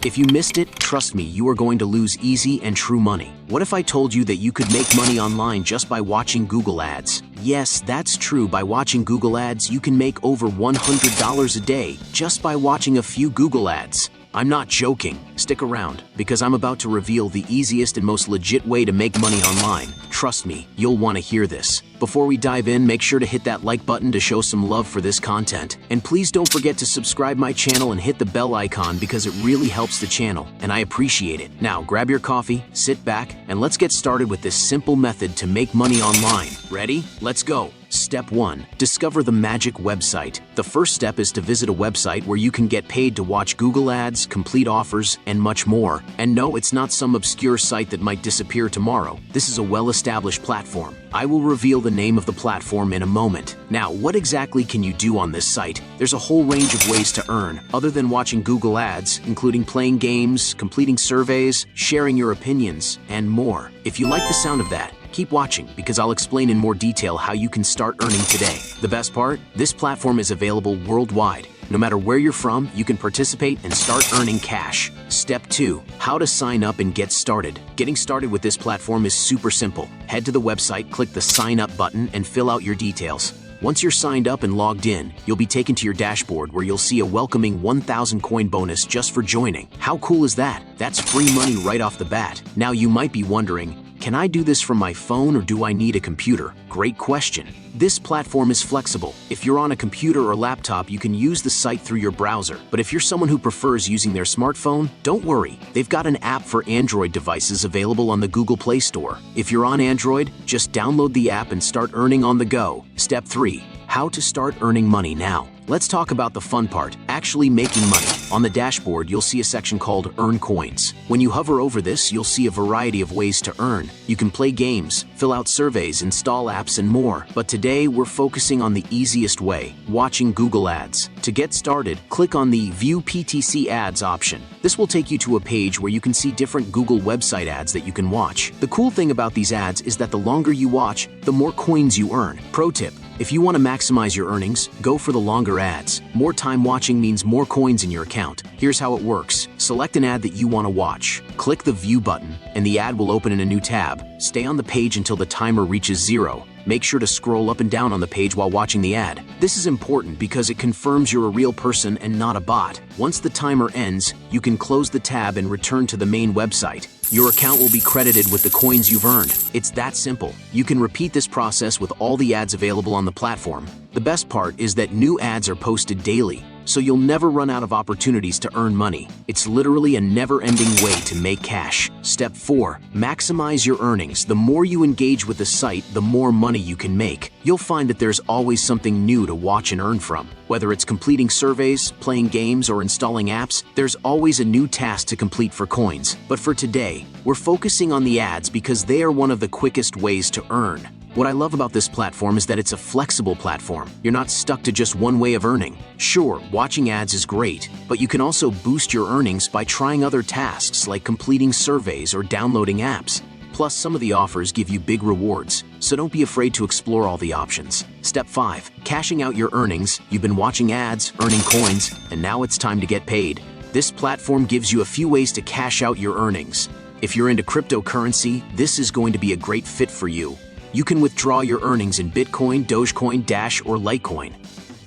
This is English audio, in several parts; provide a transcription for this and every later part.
If you missed it, trust me, you are going to lose easy and true money. What if I told you that you could make money online just by watching Google ads? Yes, that's true. By watching Google ads, you can make over $100 a day just by watching a few Google ads. I'm not joking. Stick around, because I'm about to reveal the easiest and most legit way to make money online. Trust me, you'll want to hear this. Before we dive in, make sure to hit that like button to show some love for this content. And please don't forget to subscribe my channel and hit the bell icon because it really helps the channel, and I appreciate it. Now, grab your coffee, sit back, and let's get started with this simple method to make money online. Ready? Let's go. Step 1. Discover the magic website. The first step is to visit a website where you can get paid to watch Google ads, complete offers, and much more. And no, it's not some obscure site that might disappear tomorrow. This is a well-established platform. I will reveal the name of the platform in a moment. Now, what exactly can you do on this site? There's a whole range of ways to earn, other than watching Google ads, including playing games, completing surveys, sharing your opinions, and more. If you like the sound of that, keep watching, because I'll explain in more detail how you can start earning today. The best part? This platform is available worldwide. No matter where you're from, you can participate and start earning cash. Step 2. How to sign up and get started. Getting started with this platform is super simple. Head to the website, click the sign up button, and fill out your details. Once you're signed up and logged in, you'll be taken to your dashboard where you'll see a welcoming 1,000 coin bonus just for joining. How cool is that? That's free money right off the bat. Now you might be wondering, can I do this from my phone or do I need a computer? Great question. This platform is flexible. If you're on a computer or laptop, you can use the site through your browser. But if you're someone who prefers using their smartphone, don't worry. They've got an app for Android devices available on the Google Play Store. If you're on Android, just download the app and start earning on the go. Step 3. How to start earning money now. Let's talk about the fun part, actually making money. On the dashboard, you'll see a section called Earn Coins. When you hover over this, you'll see a variety of ways to earn. You can play games, fill out surveys, install apps, and more. But today, we're focusing on the easiest way, watching Google ads. To get started, click on the View PTC Ads option. This will take you to a page where you can see different Google website ads that you can watch. The cool thing about these ads is that the longer you watch, the more coins you earn. Pro tip: if you want to maximize your earnings, go for the longer ads. More time watching means more coins in your account. Here's how it works. Select an ad that you want to watch. Click the View button, and the ad will open in a new tab. Stay on the page until the timer reaches 0. Make sure to scroll up and down on the page while watching the ad. This is important because it confirms you're a real person and not a bot. Once the timer ends, you can close the tab and return to the main website. Your account will be credited with the coins you've earned. It's that simple. You can repeat this process with all the ads available on the platform. The best part is that new ads are posted daily, so you'll never run out of opportunities to earn money. It's literally a never-ending way to make cash. Step 4. Maximize your earnings. The more you engage with the site, the more money you can make. You'll find that there's always something new to watch and earn from. Whether it's completing surveys, playing games, or installing apps, there's always a new task to complete for coins. But for today, we're focusing on the ads because they are one of the quickest ways to earn. What I love about this platform is that it's a flexible platform. You're not stuck to just one way of earning. Sure, watching ads is great, but you can also boost your earnings by trying other tasks like completing surveys or downloading apps. Plus, some of the offers give you big rewards, so don't be afraid to explore all the options. Step 5. Cashing out your earnings. You've been watching ads, earning coins, and now it's time to get paid. This platform gives you a few ways to cash out your earnings. If you're into cryptocurrency, this is going to be a great fit for you. You can withdraw your earnings in Bitcoin, Dogecoin, Dash, or Litecoin.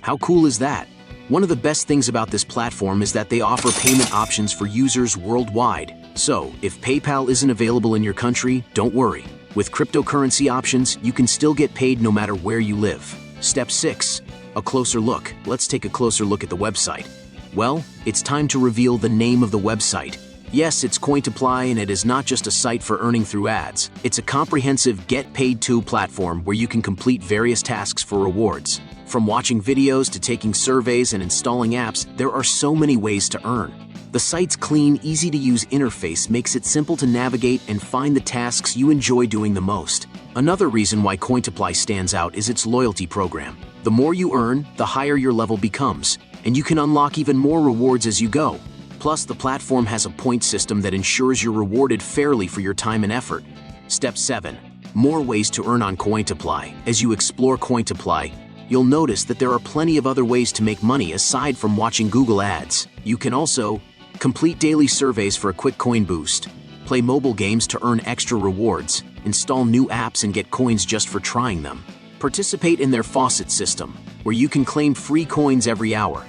How cool is that? One of the best things about this platform is that they offer payment options for users worldwide. So, if PayPal isn't available in your country, don't worry. With cryptocurrency options, you can still get paid no matter where you live. Step 6. A closer look. Let's take a closer look at the website. Well, it's time to reveal the name of the website. Yes, it's Cointiply, and it is not just a site for earning through ads. It's a comprehensive get-paid-to platform where you can complete various tasks for rewards. From watching videos to taking surveys and installing apps, there are so many ways to earn. The site's clean, easy-to-use interface makes it simple to navigate and find the tasks you enjoy doing the most. Another reason why Cointiply stands out is its loyalty program. The more you earn, the higher your level becomes, and you can unlock even more rewards as you go. Plus, the platform has a point system that ensures you're rewarded fairly for your time and effort. Step 7. More ways to earn on Cointiply. As you explore Cointiply, you'll notice that there are plenty of other ways to make money aside from watching Google ads. You can also Complete daily surveys for a quick coin boost. Play mobile games to earn extra rewards. Install new apps and get coins just for trying them. Participate in their faucet system, where you can claim free coins every hour.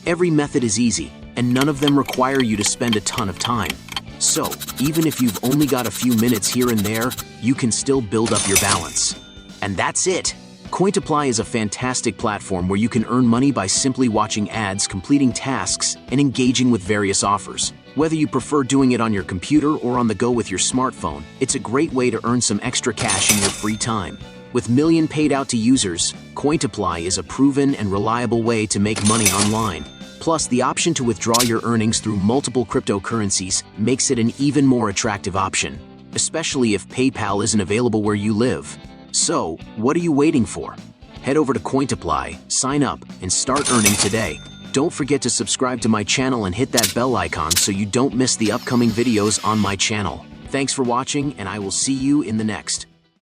Every method is easy, and none of them require you to spend a ton of time. So, even if you've only got a few minutes here and there, you can still build up your balance. And that's it! Cointiply is a fantastic platform where you can earn money by simply watching ads, completing tasks, and engaging with various offers. Whether you prefer doing it on your computer or on the go with your smartphone, it's a great way to earn some extra cash in your free time. With millions paid out to users, Cointiply is a proven and reliable way to make money online. Plus, the option to withdraw your earnings through multiple cryptocurrencies makes it an even more attractive option, especially if PayPal isn't available where you live. So, what are you waiting for? Head over to Cointiply, sign up, and start earning today. Don't forget to subscribe to my channel and hit that bell icon so you don't miss the upcoming videos on my channel. Thanks for watching, and I will see you in the next.